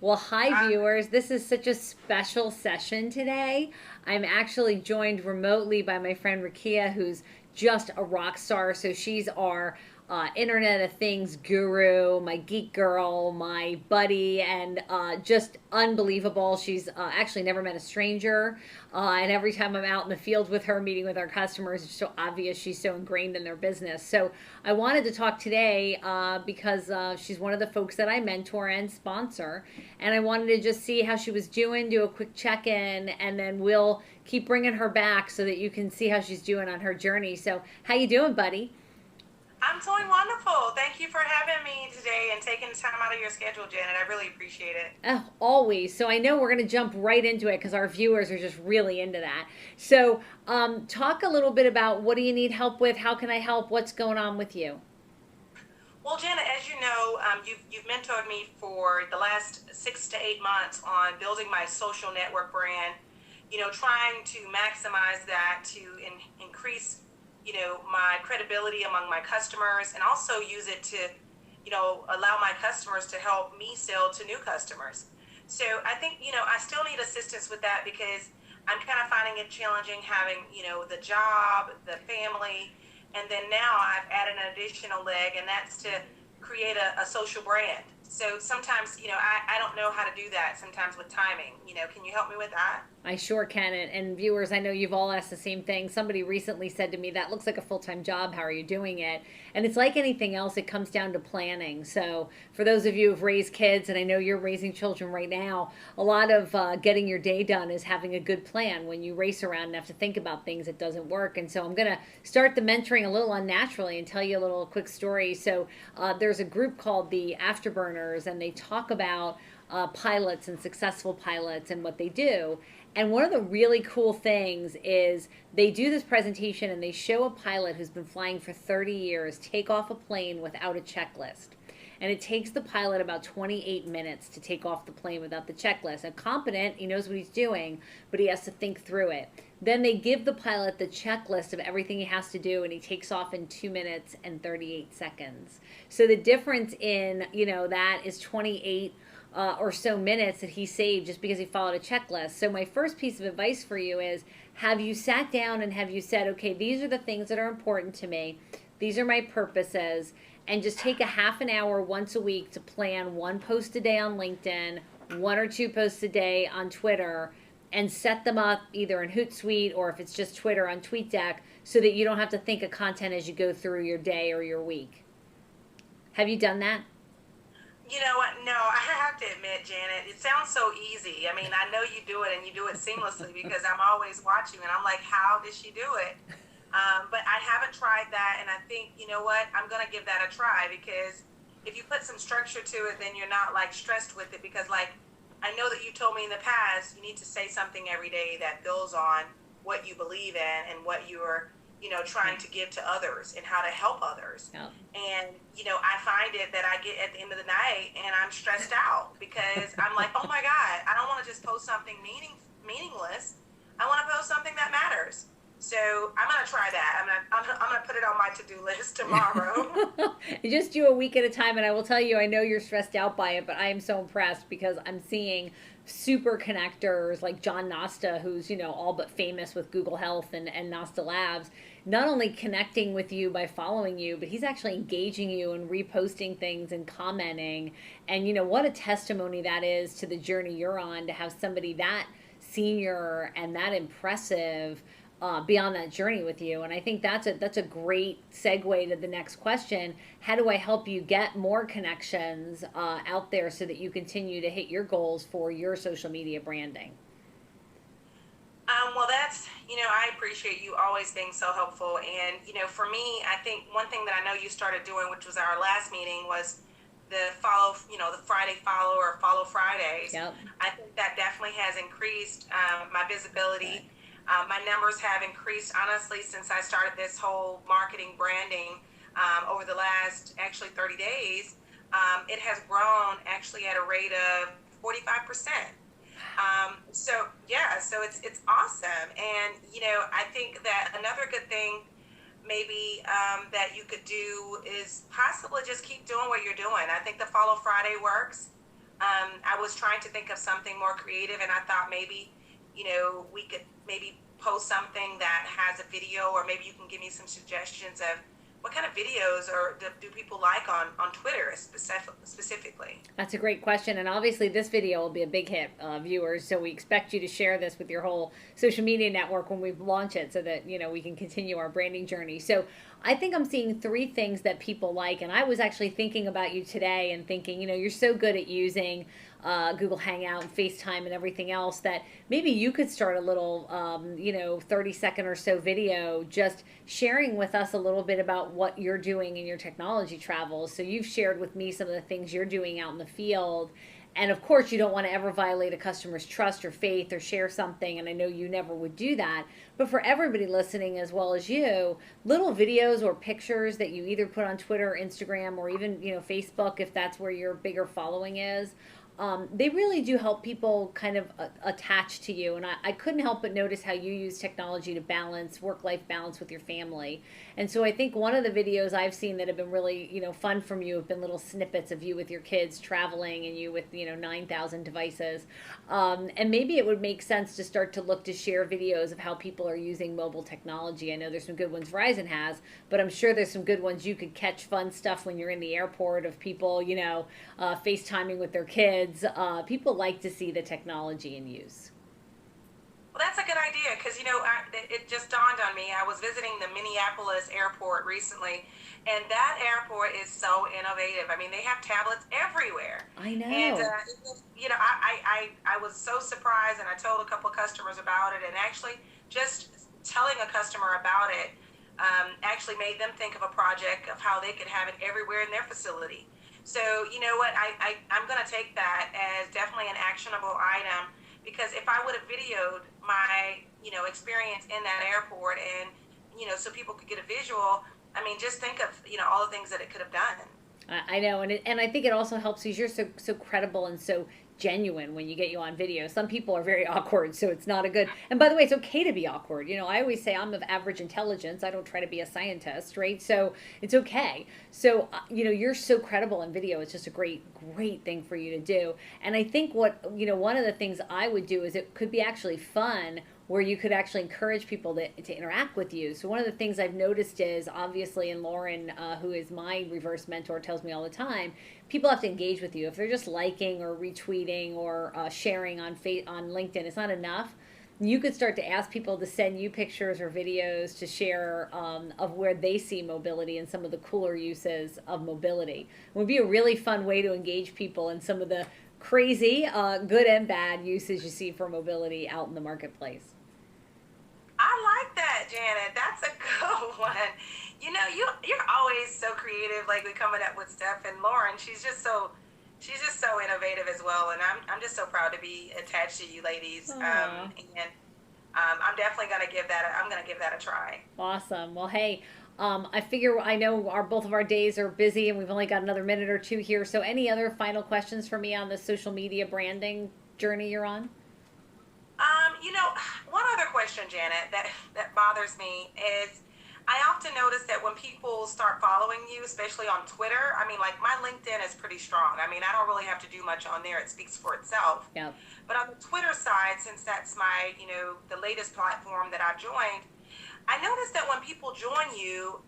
Well, hi, Uh, viewers. This is such a special session today. I'm actually joined remotely by my friend Rokeya, who's just a rock star. So she's our Internet of Things guru, my geek girl, my buddy, and just unbelievable. She's actually never met a stranger. And every time I'm out in the field with her, meeting with our customers, it's so obvious she's so ingrained in their business. So I wanted to talk today because she's one of the folks that I mentor and sponsor, and I wanted to just see how she was doing, do a quick check-in, and then we'll keep bringing her back so that you can see how she's doing on her journey. So, how you doing, buddy? I'm doing wonderful. Thank you for having me today and taking time out of your schedule, Janet. I really appreciate it. Oh, always. So I know we're going to jump right into it because our viewers are just really into that. So, talk a little bit about what do you need help with? How can I help? What's going on with you? Well, Janet, as you know, you've mentored me for the last 6 to 8 months on building my social network brand. Trying to maximize that to increase, my credibility among my customers, and also use it to, allow my customers to help me sell to new customers. So I think, I still need assistance with that because I'm kind of finding it challenging having, the job, the family, and then now I've added an additional leg, and that's to create a social brand. So sometimes, I don't know how to do that sometimes with timing. Can you help me with that? I sure can. And viewers, I know you've all asked the same thing. Somebody recently said to me, that looks like a full time job. How are you doing it? And it's like anything else, it comes down to planning. So, for those of you who've raised kids, and I know you're raising children right now, a lot of getting your day done is having a good plan. When you race around and have to think about things, it doesn't work. And so, I'm going to start the mentoring a little unnaturally and tell you a little quick story. So, there's a group called the Afterburners, and they talk about pilots and successful pilots and what they do. And one of the really cool things is they do this presentation and they show a pilot who's been flying for 30 years take off a plane without a checklist. And it takes the pilot about 28 minutes to take off the plane without the checklist. And competent, he knows what he's doing, but he has to think through it. Then they give the pilot the checklist of everything he has to do, and he takes off in 2 minutes and 38 seconds. So the difference in, that is 28 or so minutes that he saved just because he followed a checklist. So, my first piece of advice for you is have you sat down and have you said, okay, these are the things that are important to me, these are my purposes, and just take a half an hour once a week to plan one post a day on LinkedIn, one or two posts a day on Twitter, and set them up either in Hootsuite or if it's just Twitter on TweetDeck so that you don't have to think of content as you go through your day or your week. Have you done that? You know what? No, I have to admit, Janet, it sounds so easy. I mean, I know you do it and you do it seamlessly because I'm always watching and I'm like, how did she do it? But I haven't tried that, and I think, you know what? I'm going to give that a try because if you put some structure to it, then you're not like stressed with it because, like, I know that you told me in the past you need to say something every day that builds on what you believe in and what you're, trying to give to others and how to help others. Yeah. And, I find it that I get at the end of the night and I'm stressed out because I'm like, oh my God, I don't want to just post something meaningless. I want to post something that matters. So I'm going to try that. I'm gonna put it on my to-do list tomorrow. Just do a week at a time, and I will tell you, I know you're stressed out by it, but I am so impressed because I'm seeing super connectors like John Nosta, who's all but famous with Google Health and Nosta Labs, not only connecting with you by following you, but he's actually engaging you and reposting things and commenting. And what a testimony that is to the journey you're on to have somebody that senior and that impressive be on that journey with you. And I think that's a great segue to the next question. How do I help you get more connections out there so that you continue to hit your goals for your social media branding? Well, I appreciate you always being so helpful. And, for me, I think one thing that I know you started doing, which was our last meeting, was the follow, the Friday follow or follow Fridays. Yep. I think that definitely has increased my Right. visibility. My numbers have increased, honestly, since I started this whole marketing branding over the last actually 30 days. It has grown actually at a rate of 45%. So yeah, so it's awesome. And, I think that another good thing maybe that you could do is possibly just keep doing what you're doing. I think the Follow Friday works. I was trying to think of something more creative, and I thought maybe, we could maybe post something that has a video, or maybe you can give me some suggestions of what kind of videos or do people like on Twitter specifically. That's a great question. And obviously, this video will be a big hit, viewers. So we expect you to share this with your whole social media network when we launch it so that, we can continue our branding journey. So I think I'm seeing three things that people like. And I was actually thinking about you today and thinking, you're so good at using Google Hangout and FaceTime and everything else that maybe you could start a little, 30-second or so video just sharing with us a little bit about what you're doing in your technology travels. So you've shared with me some of the things you're doing out in the field. And of course, you don't want to ever violate a customer's trust or faith or share something. And I know you never would do that. But for everybody listening, as well as you, little videos or pictures that you either put on Twitter, Instagram, or even, Facebook, if that's where your bigger following is, they really do help people kind of attach to you. And I couldn't help but notice how you use technology to balance work-life balance with your family. And so I think one of the videos I've seen that have been really, fun from you have been little snippets of you with your kids traveling and you with, 9,000 devices. And maybe it would make sense to start to look to share videos of how people are using mobile technology. I know there's some good ones Verizon has, but I'm sure there's some good ones you could catch fun stuff when you're in the airport of people, FaceTiming with their kids. People like to see the technology in use. Well, that's a good idea because, it just dawned on me. I was visiting the Minneapolis airport recently, and that airport is so innovative. I mean, they have tablets everywhere. I know. And, I was so surprised, and I told a couple of customers about it, and actually just telling a customer about it actually made them think of a project of how they could have it everywhere in their facility. So, you know what, I'm going to take that as definitely an actionable item, because if I would have videoed my, experience in that airport and, so people could get a visual, I mean, just think of, all the things that it could have done. I know, and I think it also helps because you're so credible and so genuine when you get you on video. Some people are very awkward, so it's not a good. And by the way, it's okay to be awkward. I always say I'm of average intelligence. I don't try to be a scientist, right? So it's okay. So you're so credible in video. It's just a great thing for you to do. And I think what one of the things I would do is it could be actually fun where you could actually encourage people to interact with you. So one of the things I've noticed is, obviously, and Lauren, who is my reverse mentor, tells me all the time, people have to engage with you. If they're just liking or retweeting or sharing on LinkedIn, it's not enough. You could start to ask people to send you pictures or videos to share of where they see mobility and some of the cooler uses of mobility. It would be a really fun way to engage people in some of the crazy, good and bad uses you see for mobility out in the marketplace. I like that, Janet. That's a good one. You're always so creative, like we coming up with stuff. And Lauren, she's just so innovative as well. And I'm just so proud to be attached to you ladies. I'm definitely gonna give that a try. Awesome. Well, hey, I know both of our days are busy, and we've only got another minute or two here. So, any other final questions for me on the social media branding journey you're on? One other question, Janet, that bothers me is I often notice that when people start following you, especially on Twitter, I mean, like my LinkedIn is pretty strong. I mean, I don't really have to do much on there. It speaks for itself. Yeah. But on the Twitter side, since that's my, the latest platform that I've joined, I noticed that when people join you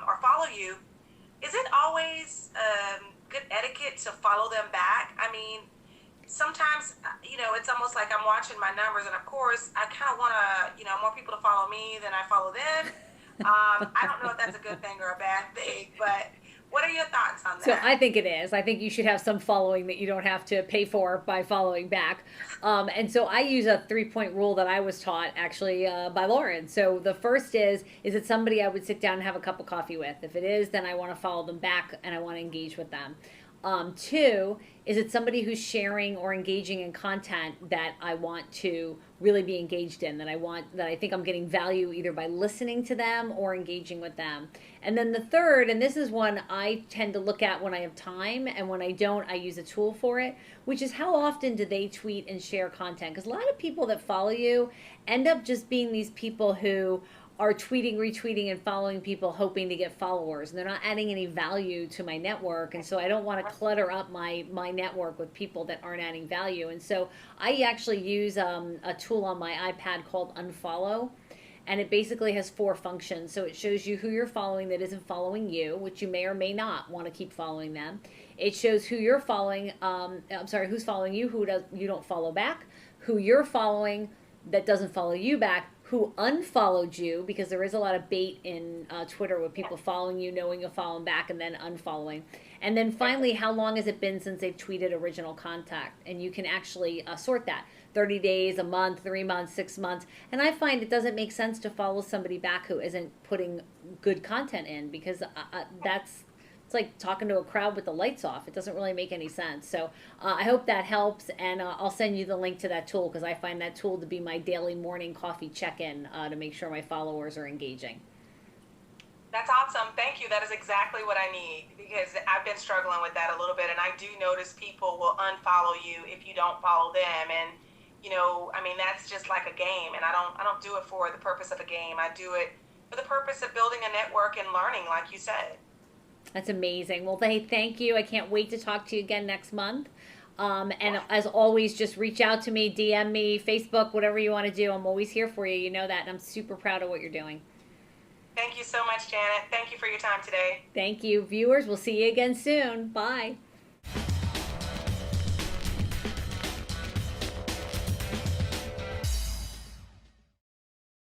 or follow you, is it always good etiquette to follow them back? I mean, sometimes, it's almost like I'm watching my numbers, and of course, I kind of want to, more people to follow me than I follow them. I don't know if that's a good thing or a bad thing, but what are your thoughts on that? So I think it is. I think you should have some following that you don't have to pay for by following back. And so I use a 3-point rule that I was taught actually by Lauren. So the first is it somebody I would sit down and have a cup of coffee with? If it is, then I want to follow them back and I want to engage with them. 2, is it somebody who's sharing or engaging in content that I want to really be engaged in, that I think I'm getting value either by listening to them or engaging with them. And then the third, and this is one I tend to look at when I have time, and when I don't, I use a tool for it, which is how often do they tweet and share content? Because a lot of people that follow you end up just being these people who are tweeting, retweeting, and following people hoping to get followers, and they're not adding any value to my network. And so I don't want to clutter up my network with people that aren't adding value. And so I actually use a tool on my iPad called Unfollow, and it basically has four functions. So it shows you who you're following that isn't following you, which you may or may not want to keep following them. It shows who you're following. I'm sorry, who's following you, you don't follow back, who you're following that doesn't follow you back, who unfollowed you, because there is a lot of bait in Twitter with people following you, knowing you'll follow them back, and then unfollowing. And then finally, how long has it been since they've tweeted original contact? And you can actually sort that. 30 days, a month, 3 months, 6 months. And I find it doesn't make sense to follow somebody back who isn't putting good content in, because it's like talking to a crowd with the lights off. It doesn't really make any sense. So I hope that helps, and I'll send you the link to that tool, because I find that tool to be my daily morning coffee check-in to make sure my followers are engaging. That's awesome. Thank you. That is exactly what I need, because I've been struggling with that a little bit, and I do notice people will unfollow you if you don't follow them. And I mean, that's just like a game, and I don't do it for the purpose of a game. I do it for the purpose of building a network and learning, like you said. That's amazing. Well, thank you. I can't wait to talk to you again next month. And as always, just reach out to me, DM me, Facebook, whatever you want to do. I'm always here for you. You know that. And I'm super proud of what you're doing. Thank you so much, Janet. Thank you for your time today. Thank you, viewers. We'll see you again soon. Bye.